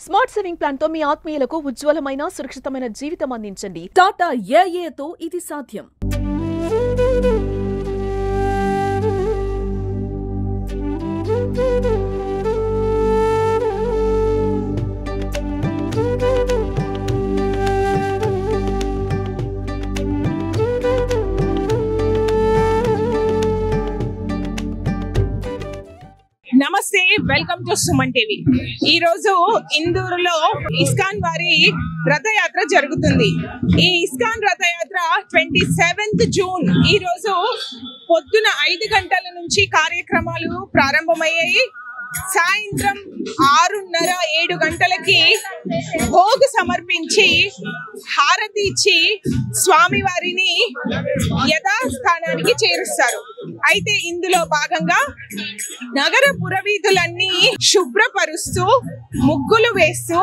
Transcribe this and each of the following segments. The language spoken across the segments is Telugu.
స్మార్ట్ సేవింగ్ ప్లాన్ తో మీ ఆత్మీయులకు ఉజ్వలమైన సురక్షితమైన జీవితం అందించండి. టాటా ఏఏతో ఇది సాధ్యం. నమస్తే, వెల్కమ్ టు సుమన్ టీవీ. ఈ రోజు ఇందూరులో ఇస్కాన్ వారి రథయాత్ర జరుగుతుంది. ఈ ఇస్కాన్ రథయాత్ర 27th జూన్ ఈ రోజు పొద్దున 5 గంటల నుంచి కార్యక్రమాలు ప్రారంభమయ్యాయి. సాయంత్రం 6:30-7 గంటలకి భోగ్ సమర్పించి హారతి ఇచ్చి స్వామివారిని యథాస్థానానికి చేరుస్తారు. అయితే ఇందులో భాగంగా నగర పురవీధులన్నీ శుభ్రపరుస్తూ ముగ్గులు వేస్తూ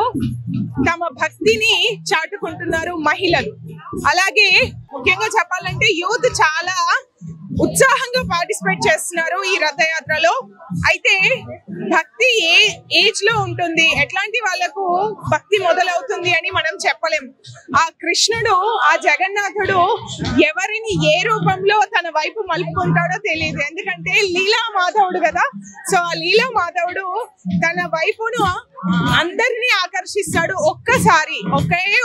తమ భక్తిని చాటుకుంటున్నారు మహిళలు. అలాగే ముఖ్యంగా చెప్పాలంటే యూత్ చాలా ఉత్సాహంగా పార్టిసిపేట్ చేస్తున్నారు ఈ రథయాత్రలో. అయితే భక్తి ఏ ఏజ్ లో ఉంటుంది, ఎట్లాంటి వాళ్ళకు భక్తి మొదలవుతుంది అని మనం చెప్పలేం. ఆ కృష్ణుడు, ఆ జగన్నాథుడు ఎవరిని ఏ రూపంలో తన వైపు మలుపుకుంటాడో తెలియదు. ఎందుకంటే లీలా మాధవుడు కదా. సో ఆ లీలా మాధవుడు తన వైపును అందరినీ ఆకర్షిస్తాడు.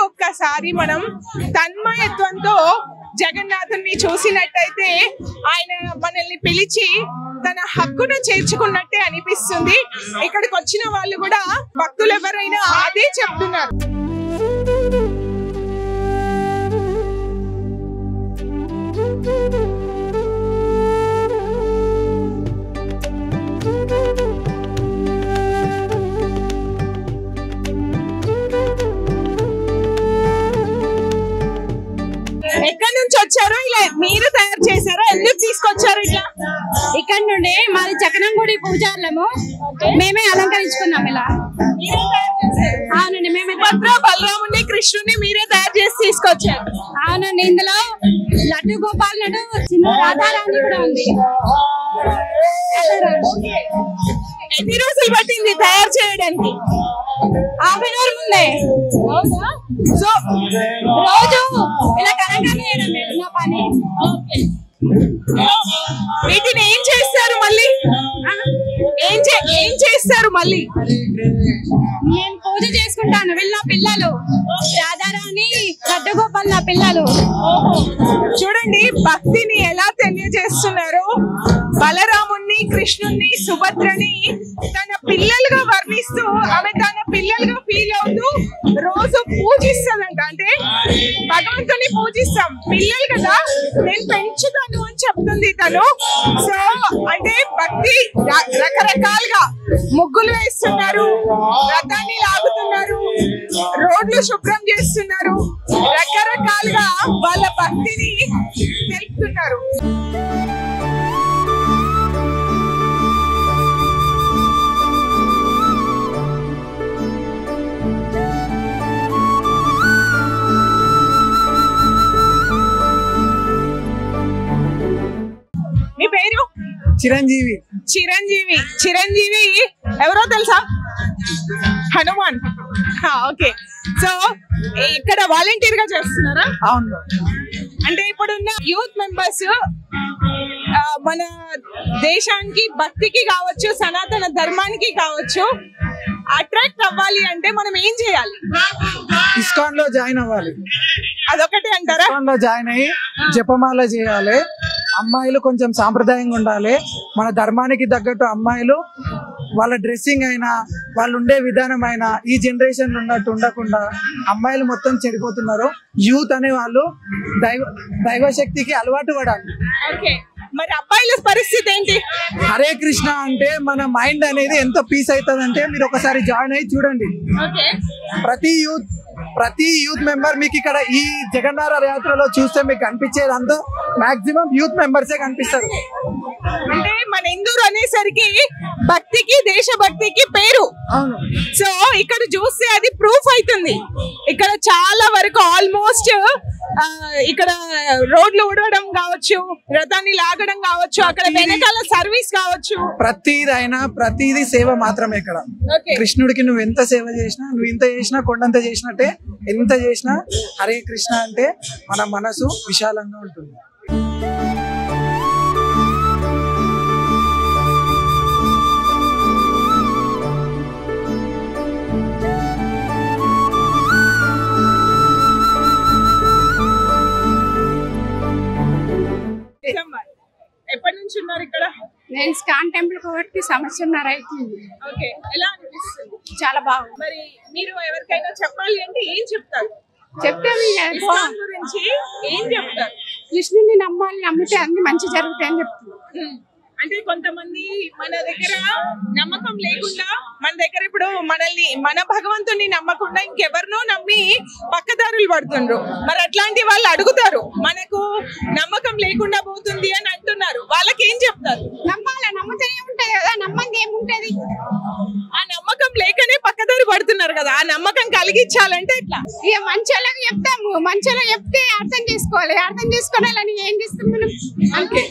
ఒక్కసారి మనం తన్మయత్వంతో జగన్నాథుని చూసినట్టయితే ఆయన మనల్ని పిలిచి తన హక్కును చేర్చుకున్నట్టే అనిపిస్తుంది. ఇక్కడికి వచ్చిన వాళ్ళు కూడా భక్తులు ఎవరైనా అదే చెప్తున్నారు. ఎక్కడి నుంచి వచ్చారో, ఇలా మీరు తయారు చేశారో, ఎందుకు తీసుకొచ్చారు ఇట్లా? ఇక్కడ నుండి మాది చకనంగుడి పూజార్లము, మేమే అలంకరించుకున్నాం ఇలా. అవునండి, మేమే బలరాముని కృష్ణుని మీరే తయారు చేసి తీసుకొచ్చారు. అవునండి, ఇందులో లడ్డు గోపాల్ నడు చిన్న రాధారాణి కూడా ఉంది. ఎన్ని రోజులు పట్టింది తయారు చేయడానికి? హాఫ్ అన్ అవర్ ముందే. సో రోజు ఇలా కరెంట్ నా పని. వీటిని ఏం చేస్తారు మళ్ళీ? ఏం చేస్తారు మళ్ళీ? నేను పూజ చేసుకుంటాను. వీళ్ళు నా పిల్లలు, రాధారాణి, లడ్డు గోపాల్ నా పిల్లలు. చూడండి భక్తిని ఎలా తెలియజేస్తున్నారు. బలరాముణ్ణి, కృష్ణుణ్ణి, సుభద్రని తన పిల్లలుగా వర్ణిస్తూ ఆమె తన పిల్లలుగా ఫీల్ అవుతూ రోజు పూజిస్తుందంట. అంటే భగవంతుని పూజిస్తాం, పిల్లలు కదా, నేను పెంచుతాను అని చెప్తుంది తను. సో అంటే భక్తి రకరకాలుగా ముగ్గులు వేస్తున్నారు, రథాన్ని లాగుతున్నారు, రోడ్లు శుభ్రం చేస్తున్నారు, రకరకాలుగా వాళ్ళ భక్తిని తెలుపుతున్నారు. మీ పేరు? చిరంజీవి. చిరంజీవి ఎవరో తెలుసా? హనుమాన్. ఓకే. సో ఇక్కడ వాలంటీర్ గా చేస్తున్నారా? అవును. అంటే ఇప్పుడున్న యూత్ మెంబర్స్ మన దేశానికి, భక్తికి కావచ్చు, సనాతన ధర్మానికి కావచ్చు, అట్రాక్ట్ అవ్వాలి అంటే మనం ఏం చేయాలి? ఇస్కాన్ లో జాయిన్ అవ్వాలి. అదొకటి అంటారా? ఇస్కాన్ లో జాయిన్ అయ్యి జపమాల చేయాలి. అమ్మాయిలు కొంచెం సాంప్రదాయంగా ఉండాలి. మన ధర్మానికి తగ్గట్టు అమ్మాయిలు వాళ్ళ డ్రెస్సింగ్ అయినా, వాళ్ళు ఉండే విధానం అయినా ఈ జనరేషన్ ఉన్నట్టు ఉండకుండా అమ్మాయిలు మొత్తం చెడిపోతున్నారు. యూత్ అనే వాళ్ళు దైవశక్తికి అలవాటు పడాలి. ఓకే, మరి అబ్బాయిల పరిస్థితి ఏంటి? హరే కృష్ణ అంటే మన మైండ్ అనేది ఎంత పీస్ అవుతుంది అంటే మీరు ఒకసారి జాయిన్ అయ్యి చూడండి. ప్రతి యూత్ ప్రతి యూత్ మెంబర్ మీకు ఇక్కడ ఈ జగన్నాథ యాత్రలో చూస్తే మీకు కనిపించేదంతా మాక్సిమం యూత్ మెంబర్సే కనిపిస్తారు. అంటే మన ఇందూరు అనేసరికి భక్తికి దేశభక్తికి పేరు. సో ఇక్కడ చూస్తే అది ప్రూఫ్ అవుతుంది. ఇక్కడ చాలా వరకు ఆల్మోస్ట్ ఇక్కడ రోడ్లు ఊడవడం కావచ్చు, రథాన్ని లాగడం కావచ్చు, అక్కడ వెనకాల సర్వీస్ కావచ్చు, ప్రతిదీ సేవ మాత్రమే. ఇక్కడ కృష్ణుడికి నువ్వు ఎంత సేవ చేసినా, నువ్వు ఇంత చేసినా కొండంత చేసినట్టే. ఎంత చేసినా హరే కృష్ణ అంటే మన మనసు విశాలంగా ఉంటుంది. ఎప్పటి నుంచి ఉన్నారు ఇక్కడ? నేను స్కాన్ టెంపుల్ కాబట్టి సంవత్సరంన్నర అవుతుంది. ఓకే, ఎలా అనిపిస్తుంది? చాలా బాగుంది. మరి మీరు ఎవరికైనా చెప్పాలి అంటే ఏం చెప్తారు? చెప్తాను ఇస్కాన్ గురించి ఏం చెప్తారు? కృష్ణుని నమ్మాలి, నమ్మితే అన్ని మంచి జరుగుతాయని చెప్తాను. అంటే కొంతమంది మన దగ్గర నమ్మకం లేకుండా, మన దగ్గర ఇప్పుడు మనల్ని మన భగవంతుని నమ్మకుండా ఇంకెవరినో నమ్మి పక్కదారులు పడుతుండ్రు. మరి అట్లాంటి వాళ్ళు అడుగుతారు, మనకు నమ్మకం లేకుండా పోతుంది అని అంటున్నారు, వాళ్ళకి ఏం చెప్తారు? నమ్మాలి, నమ్మితేనే ఉంటది కదా, నమ్మంది ఏముంటది. ఆ నమ్మకం లేకనే పక్కదారి పడుతున్నారు కదా, ఆ నమ్మకం కలిగించాలంటే ఎట్లా? ఇక మంచోళ్ళకి చెప్తాము, మంచోళ్ళకి చెప్తే అర్థం చేసుకోవాలి, అర్థం చేసుకోవాలని ఏం చేస్తాం మనం. Okay,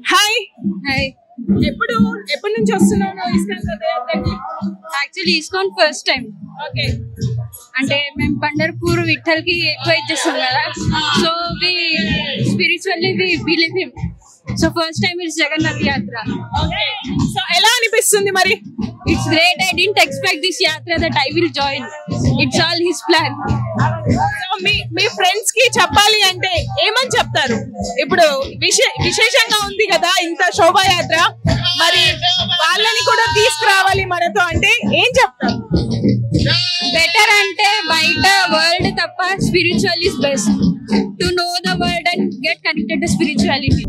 hi. హాయ్. ఎప్పటి నుంచి వస్తున్నావు ఇస్కాన్ రథయాత్రకి? Actually ISKCON first time. Okay, అంటే మేము పండర్పూర్ విఠల్ కి ఎక్కువ ఇచ్చేస్తాం కదా, so we spiritually we believe him. So first time it's Jagannath yatra. Okay, so ఎలా అనిపిస్తుంది మరి? It's great. I didn't expect this yatra that I will join. It's all his plan. So మీ ఫ్రెండ్స్ కి చెప్పాలి అంటే ఏమని చెప్తారు? ఇప్పుడు విశేషంగా ఉంది కదా ఇంత శోభాయాత్ర, మరి వాళ్ళని కూడా తీసుకురావాలి మనతో అంటే ఏం చెప్తారు? బెటర్ అంటే బయట వరల్డ్ తప్ప spiritual is best. To know the world and get connected to spirituality.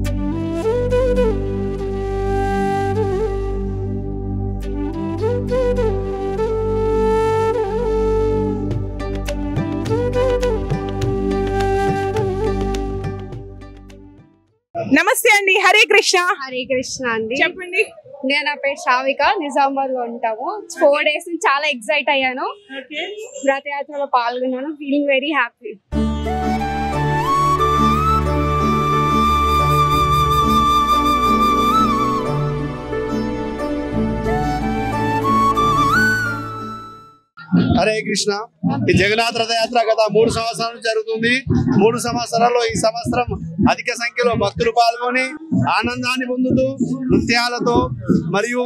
నమస్తే అండి, హరే కృష్ణ. హరే కృష్ణ అండి. చెప్పండి. నేను నా పేరు శ్రావిక, నిజామాబాద్ లో ఉంటాము. 4 days నుంచి చాలా ఎక్సైట్ అయ్యాను. రథయాత్రలో పాల్గొన్నాను. Feeling very happy. Hare Krishna. ఈ జగన్నాథ రథయాత్ర గత 3 సంవత్సరాలు జరుగుతుంది. 3 సంవత్సరాల్లో ఈ సంవత్సరం అధిక సంఖ్యలో భక్తులు పాల్గొని ఆనందాన్ని పొందుతూ నృత్యాలతో మరియు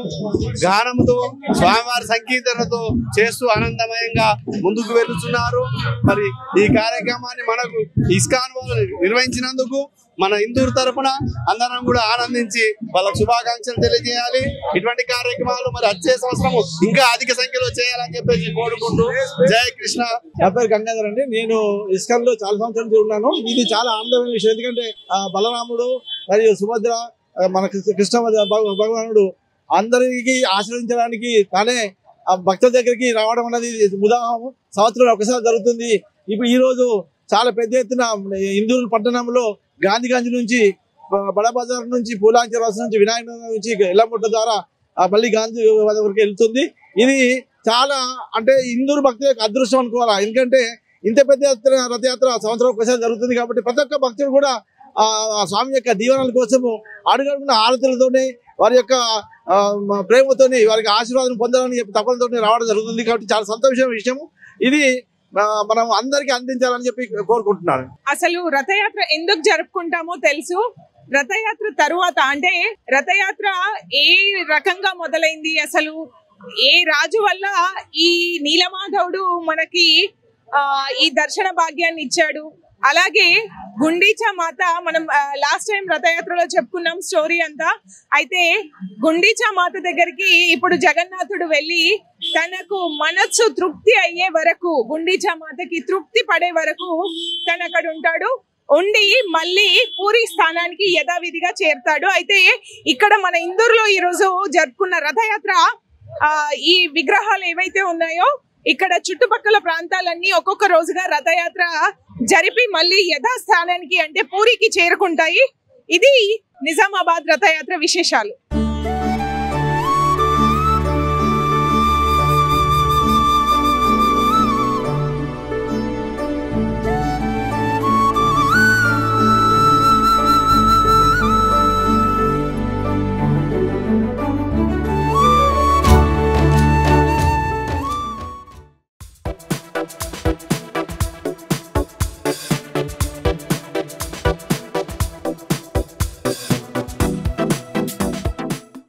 గానంతో స్వామివారి సంకీర్తనతో చేస్తూ ఆనందమయంగా ముందుకు వెళ్తున్నారు. మరి ఈ కార్యక్రమాన్ని మనకు ఇస్కాన్ వాళ్ళు నిర్వహించినందుకు మన ఇందూరు తరపున అందరం కూడా ఆనందించి వాళ్ళకు శుభాకాంక్షలు తెలియజేయాలి. ఇటువంటి కార్యక్రమాలు మరి వచ్చే సంవత్సరం ఇంకా అధిక సంఖ్యలో చేయాలని చెప్పేసి కోరుకుంటూ జై కృష్ణ. నా పేరు గంగాధర్ అండి. నేను ఇస్కాన్ లో చాలా సంవత్సరాల నుంచి ఉన్నాను. ఇది చాలా ఆనందమైన విషయం. ఎందుకంటే బలరాముడు మరియు సుభద్ర మన కృష్ణ భగవానుడు అందరికి ఆశ్రయించడానికి తానే భక్తుల దగ్గరికి రావడం అనేది ఉదాహరణ సంవత్సరంలో ఒకసారి జరుగుతుంది. ఇప్పుడు ఈ రోజు చాలా పెద్ద ఎత్తున ఇందూరు పట్టణంలో గాంధీగంజ్ నుంచి బడాబజార్ నుంచి పూలాంచరవాస నుంచి వినాయక నుంచి ఎల్లముట్ట ద్వారా మళ్ళీ గాంధీ వరకు వెళ్తుంది. ఇది చాలా అంటే ఇందూరు భక్తులకు అదృష్టం అనుకోవాలా. ఎందుకంటే ఇంత పెద్ద రథయాత్ర సంవత్సరం ఒకసారి జరుగుతుంది కాబట్టి ప్రతి ఒక్క భక్తుడు కూడా ఆ స్వామి యొక్క దీవెనల కోసము అడుగడుగున ఆరతులతోనే వారి యొక్క ప్రేమతోని వారికి ఆశీర్వాదం పొందాలని చెప్పి తపనతో రావడం జరుగుతుంది. కాబట్టి చాలా సంతోషమైన విషయము ఇది. మనం అందరికీ అందించాలని చెప్పి కోరుకుంటున్నాను. అసలు రథయాత్ర ఎందుకు జరుపుకుంటామో తెలుసు? రథయాత్ర తరువాత అంటే రథయాత్ర ఏ రకంగా మొదలైంది, అసలు ఏ రాజు వల్ల ఈ నీలమాధవుడు మనకి ఈ దర్శన భాగ్యాన్ని ఇచ్చాడు, అలాగే గుండీచా మాత మనం లాస్ట్ టైం రథయాత్రలో చెప్పుకున్నాం స్టోరీ అంతా. అయితే గుండీచా మాత దగ్గరికి ఇప్పుడు జగన్నాథుడు వెళ్ళి తనకు మనస్సు తృప్తి అయ్యే వరకు, గుండీచా మాతకి తృప్తి పడే వరకు తను అక్కడ ఉంటాడు. ఉండి మళ్ళీ పూరి స్థానానికి యథావిధిగా చేరుతాడు. అయితే ఇక్కడ మన ఇందూరులో ఈ రోజు జరుపుకున్న రథయాత్ర ఈ విగ్రహాలు ఏవైతే ఉన్నాయో ఇక్కడ చుట్టుపక్కల ప్రాంతాలన్నీ ఒక్కొక్క రోజుగా రథయాత్ర జరిపి మళ్ళీ యథాస్థానానికి అంటే పూరికి చేరుకుంటాయి. ఇది నిజామాబాద్ రథయాత్ర విశేషాలు.